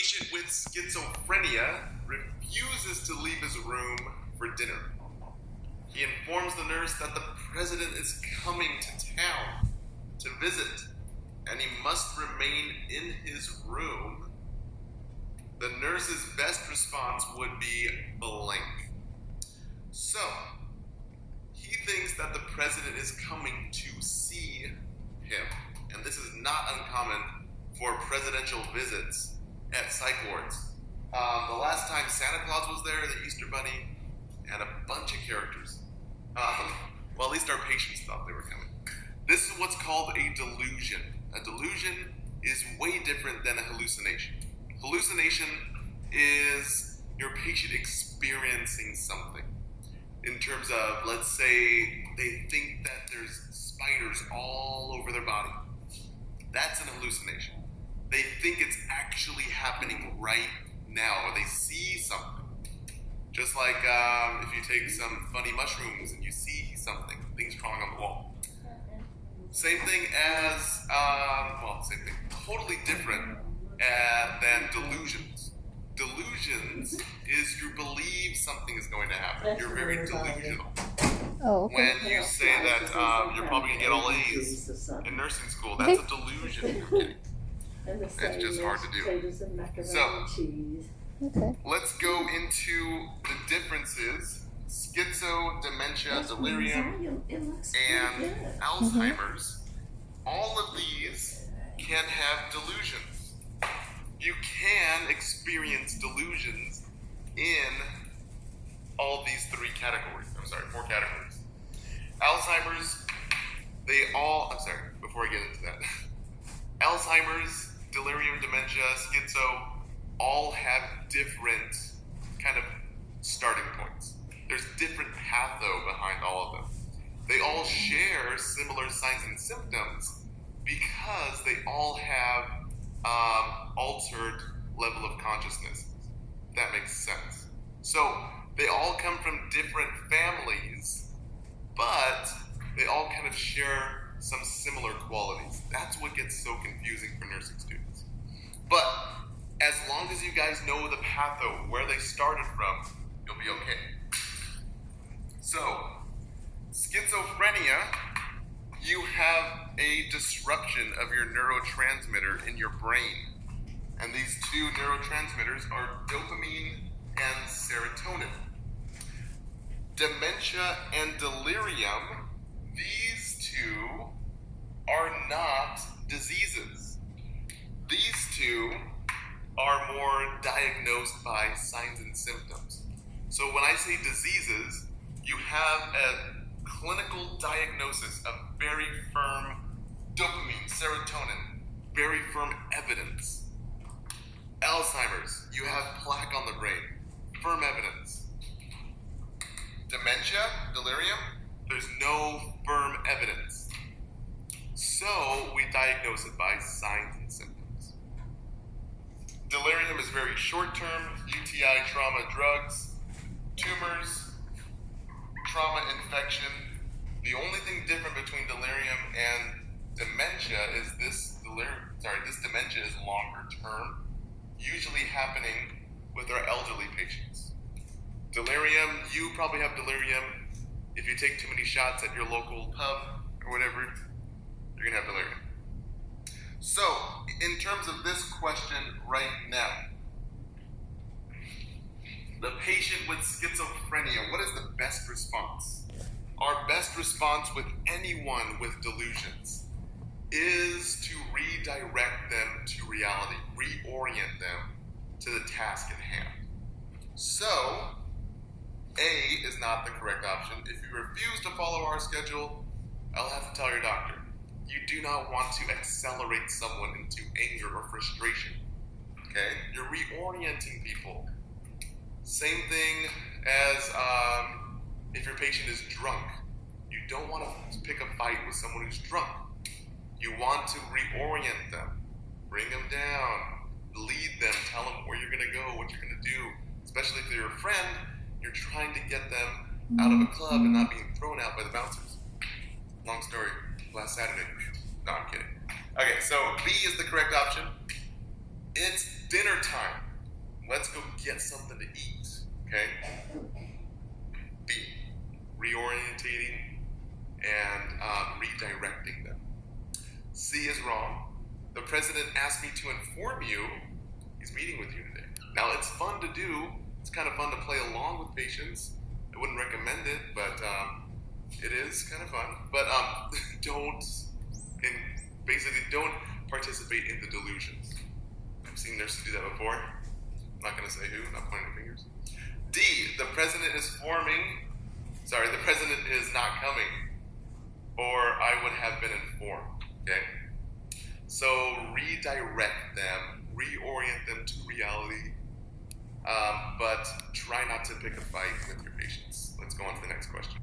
patient with schizophrenia refuses to leave his room for dinner. He informs the nurse that the president is coming to town to visit, and he must remain in his room. The nurse's best response would be blank. So, he thinks that the president is coming to see him, and this is not uncommon for presidential visits at psych wards. The last time Santa Claus was there, the Easter Bunny, and a bunch of characters. Well, at least our patients thought they were coming. This is what's called a delusion. A delusion is way different than a hallucination. Hallucination is your patient experiencing something. In terms of, let's say, they think that there's spiders all over their body. That's an hallucination. They think it's actually happening right now, or they see something. Just like if you take some funny mushrooms and you see something, things crawling on the wall. Same thing as, same thing, totally different than delusions. Delusions is you believe something is going to happen. You're very delusional. Oh, okay. When you say that you're probably going to get all A's in nursing school, that's a delusion. You're kidding. It's just hard to do. So, Okay. let's go into the differences. Schizo, dementia, delirium, and Alzheimer's. All of these can have delusions. You can experience delusions in all these four categories. Alzheimer's, before I get into that. Alzheimer's, delirium, dementia, schizo, all have different kind of starting points. There's different patho behind all of them. They all share similar signs and symptoms because they all have altered level of consciousness. That makes sense. So they all come from different families, but they all kind of share some similar qualities. That's what gets so confusing for nursing students. But as long as you guys know the patho, where they started from, you'll be okay. So, schizophrenia, you have a disruption of your neurotransmitter in your brain. And these two neurotransmitters are dopamine and serotonin. Dementia and delirium, these two are not diseases. These two are more diagnosed by signs and symptoms. So when I say diseases, you have a clinical diagnosis of very firm dopamine, serotonin, very firm evidence. Alzheimer's, you have plaque on the brain, firm evidence. Dementia, delirium, there's no firm evidence. So we diagnose it by signs and symptoms. Delirium is very short-term, UTI, trauma, drugs, tumors, trauma, infection. The only thing different between delirium and dementia is this dementia is longer term, usually happening with our elderly patients. Delirium, you probably have delirium if you take too many shots at your local pub or whatever, you're gonna have delirium. So, in terms of this question right now, the patient with schizophrenia, what is the best response? Our best response with anyone with delusions is to redirect them to reality, reorient them to the task at hand. So, A is not the correct option. If you refuse to follow our schedule, I'll have to tell your doctor. You do not want to accelerate someone into anger or frustration. Okay? You're reorienting people. Same thing as if your patient is drunk. You don't want to pick a fight with someone who's drunk. You want to reorient them, bring them down, lead them, tell them where you're going to go, what you're going to do. Especially if they're a friend, you're trying to get them out of a club and not being thrown out by the bouncers. Long story, last Saturday. No, I'm kidding. Okay, so B is the correct option. It's dinner time. Let's go get something to eat. Okay? B, reorientating and redirecting them. C is wrong. The president asked me to inform you he's meeting with you today. Now, it's fun to do. It's kind of fun to play along with patients. I wouldn't recommend it, but it is kind of fun. But basically don't participate in the delusions. I've seen nurses do that before. I'm not going to say who, not pointing fingers. D, the president is not coming, or I would have been informed, okay? So redirect them, reorient them to reality, but try not to pick a fight with your patients. Let's go on to the next question.